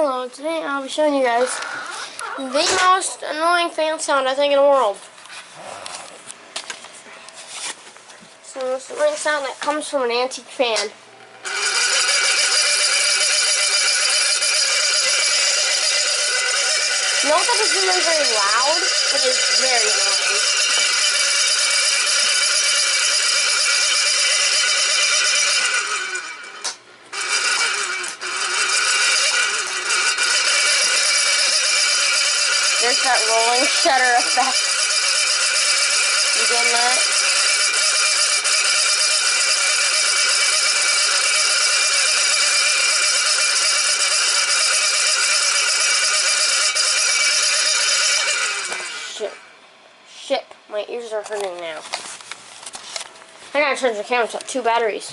Hello, today I'll be showing you guys the most annoying fan sound I think in the world. So it's the annoying sound that comes from an antique fan. Note that this isn't very loud, but it's very annoying. There's that rolling shutter effect. You getting that? Shit. My ears are hurting now. I gotta charge the camera to 2 batteries.